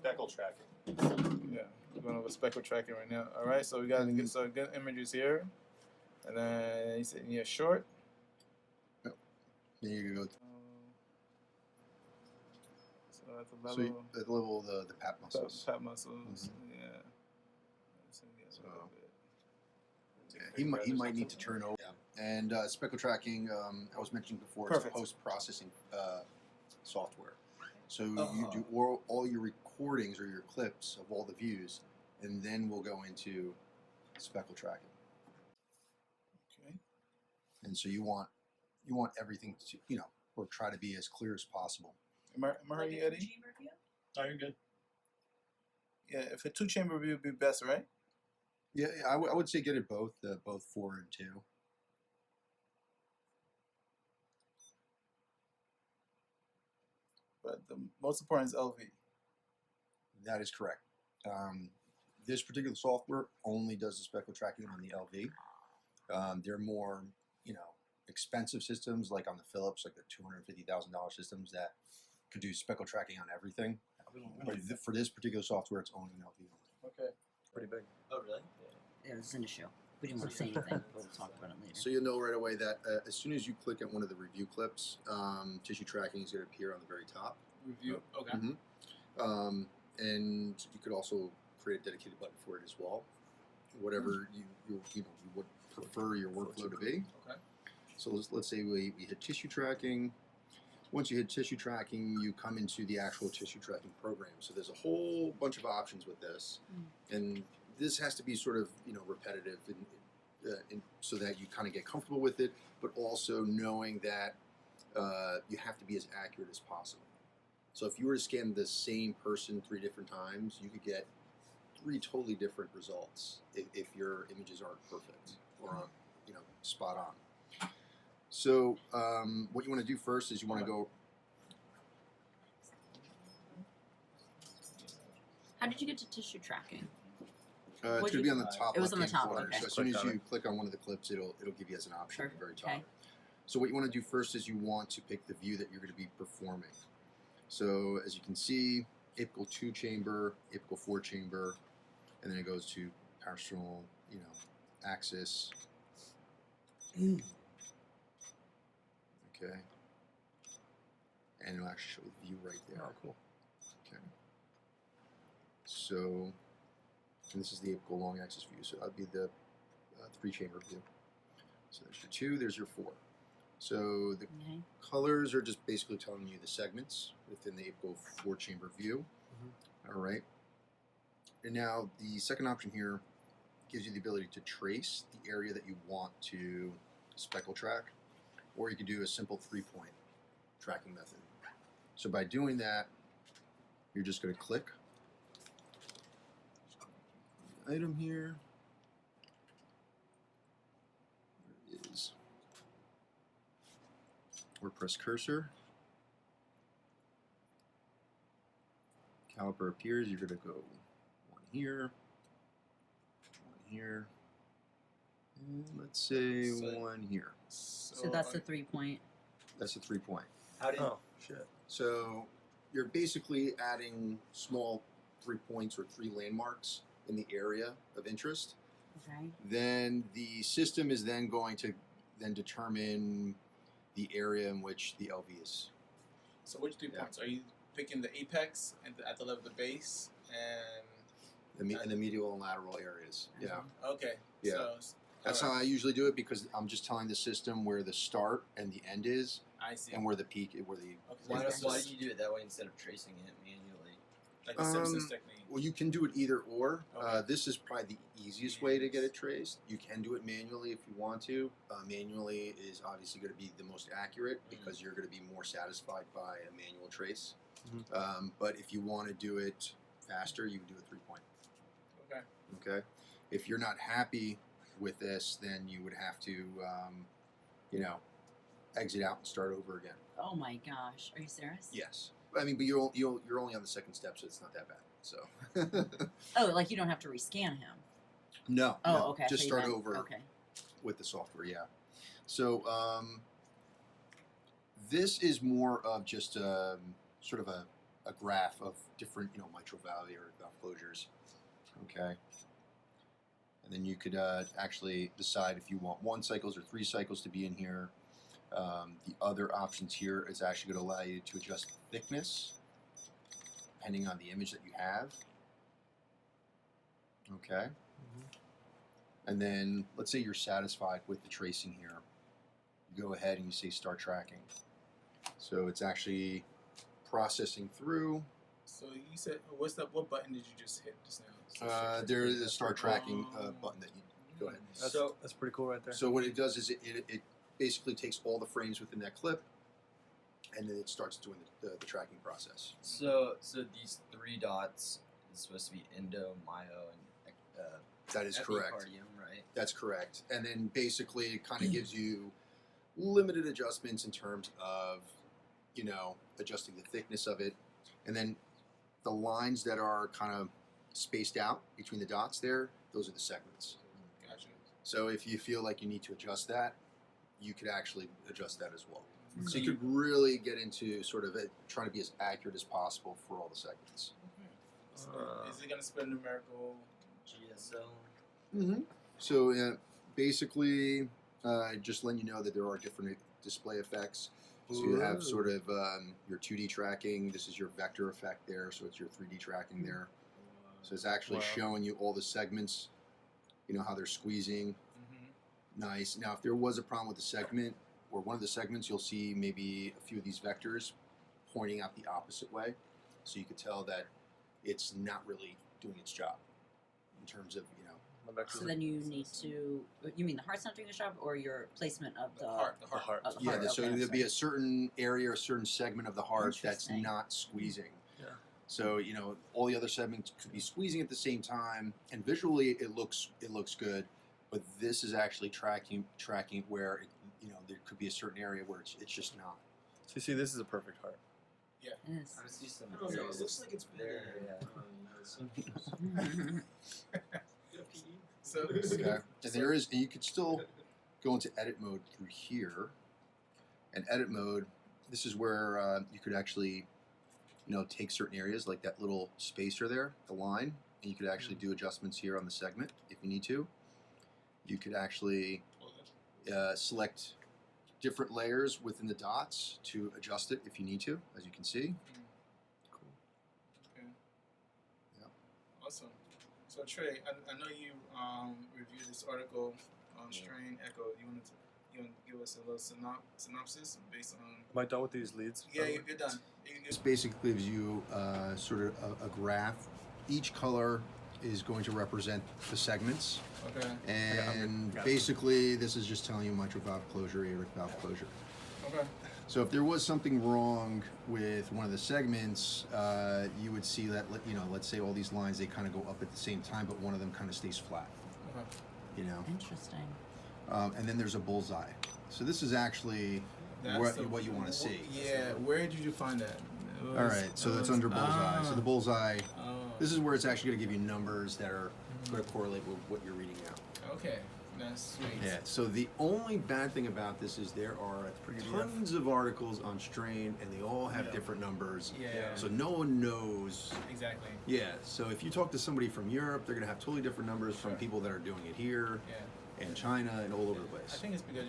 Speckle tracking. Yeah, we're going over speckle tracking right now. All right, so we got to get images here, and then you said yeah, short. Yep. Then you go. So at the level. So at the level of the pap muscles. Pap muscles. Mm-hmm. Yeah. So yeah, he might need to turn over. Yeah. And speckle tracking, I was mentioning before, it's post-processing software. So you do all your recordings or your clips of all the views, and then we'll go into speckle tracking. Okay. And so you want everything to or try to be as clear as possible. Am I hearing you, Eddie? Oh, you're good. Yeah, if a 2-chamber view would be best, right? Yeah, I would say get it both 4 and 2. But the most important is LV. That is correct. This particular software only does the speckle tracking on the LV. They're more, expensive systems like on the Philips, like the $250,000 systems that could do speckle tracking on everything. But for this particular software, it's only an LV. Okay. Pretty big. Oh, really? Yeah, this is in the show. We didn't want to say anything, but we'll talk about it later. So you'll know right away that as soon as you click at one of the review clips, tissue tracking is going to appear on the very top. Review. Okay. Mm-hmm. And you could also create a dedicated button for it as well. Whatever you would prefer your workflow to be. Okay. So let's say we hit tissue tracking. Once you hit tissue tracking, you come into the actual tissue tracking program. So there's a whole bunch of options with this, and this has to be sort of repetitive, and so that you kind of get comfortable with it, but also knowing that you have to be as accurate as possible. So if you were to scan the same person 3 different times, you could get 3 totally different results if your images aren't perfect or spot on. So what you want to do first is you want to go. How did you get to tissue tracking? It's going to be on the top. It was on the top. Corner. Okay. So as soon as you click on one of the clips, it'll give you as an option at the very top. Okay. So what you want to do first is you want to pick the view that you're going to be performing. So as you can see, apical 2-chamber, apical 4-chamber, and then it goes to partial, axis. Okay. And it'll actually show the view right there. Oh, cool. Okay. So, and this is the apical long axis view. So that'd be the 3-chamber view. So there's your 2, there's your 4. So the colors are just basically telling you the segments within the apical 4-chamber view. All right. And now the second option here gives you the ability to trace the area that you want to speckle track, or you can do a simple 3-point tracking method. So by doing that, you're just going to click the item here. There it is. Or press cursor. Caliper appears. You're going to go 1 here, 1 here, and let's say 1 here. So that's the 3-point. That's a 3-point. How did? Oh, shit. So you're basically adding small 3 points or 3 landmarks in the area of interest. Okay. Then the system is then going to determine the area in which the LV is. So which 3 points? Are you picking the apex and at the level of the base and In the medial and lateral areas. Yeah. Okay. Yeah. So, That's how I usually do it, because I'm just telling the system where the start and the end is, I see. and where the peak, where the. Why did you do it that way instead of tracing it manually? Like the Simpsons technique. Well, you can do it either or. Okay. This is probably the easiest way to get it traced. You can do it manually if you want to. Manually is obviously going to be the most accurate because you're going to be more satisfied by a manual trace. But if you want to do it faster, you would do a 3-point. Okay. Okay. If you're not happy with this, then you would have to, exit out and start over again. Oh my gosh. Are you serious? Yes. I mean, but you're only on the second step, so it's not that bad. So. Oh, like you don't have to rescan him. No. Oh, no. okay. Just so start over. Okay. With the software, yeah. So this is more of just sort of a a graph of different, mitral valve or valve closures. Okay. And then you could actually decide if you want 1 cycles or 3 cycles to be in here. The other options here is actually going to allow you to adjust thickness depending on the image that you have. Okay. And then let's say you're satisfied with the tracing here. You go ahead and you say start tracking. So it's actually processing through. So you said, what button did you just hit just now? There is a start tracking button that you go ahead. That's pretty cool right there. So what it does is it basically takes all the frames within that clip, and then it starts doing the tracking process. So these 3 dots is supposed to be endo, myo, and That is correct. epicardium, right? That's correct. And then basically it kind of gives you limited adjustments in terms of, adjusting the thickness of it. And then the lines that are kind of spaced out between the dots there, those are the segments. Gotcha. So if you feel like you need to adjust that, you could actually adjust that as well. So So you could really get into sort of trying to be as accurate as possible for all the segments. Okay. Is it going to spell numerical? GSL. Mm-hmm. So basically, just letting you know that there are different display effects. So you have sort of your 2D tracking. This is your vector effect there. So it's your 3D tracking there. So it's actually showing you all the segments, how they're squeezing. Nice. Now, if there was a problem with the segment or one of the segments, you'll see maybe a few of these vectors pointing out the opposite way. So you could tell that it's not really doing its job in terms of, So then you need to. You mean the heart's not doing its job, or your placement of the heart. The heart. Of the Yeah, heart? so Okay, there'll be sorry. a certain area or a certain segment of the heart that's Interesting. not squeezing. Yeah. So all the other segments could be squeezing at the same time, and visually it looks good, but this is actually tracking where there could be a certain area where it's just not. So you see, this is a perfect heart. It is. I see some. I don't know. It looks like it's there. Yeah. So, Okay. And you could still go into edit mode through here. And edit mode, this is where you could actually, take certain areas like that little spacer there, the line, and you could actually do adjustments here on the segment if you need to. You could actually select different layers within the dots to adjust it if you need to, as you can see. Okay. Yeah. Awesome. So Trey, I know you reviewed this article on strain echo. You want to give us a little synopsis based on? Am I done with these leads? Yeah, you're done. This basically gives you sort of a graph. Each color is going to represent the segments. Okay. And Got it. basically, this is just telling you mitral valve closure, aortic valve closure. Okay. So if there was something wrong with one of the segments, you would see that, let's say all these lines, they kind of go up at the same time, but one of them kind of stays flat, Okay. Interesting. And then there's a bullseye. So this is actually what you want to see. Yeah. Where did you find that? All right, so that's under bullseye. So the bullseye, Oh. this is where it's actually going to give you numbers that are going to correlate with what you're reading now. Okay. That's sweet. Yeah, so the only bad thing about this is there are tons of articles on strain, and they all have different numbers. Yeah. So no one knows. Exactly. Yeah, so if you talk to somebody from Europe, they're going to have totally different numbers from people that are doing it here Yeah. and China and all over the place. I think it's because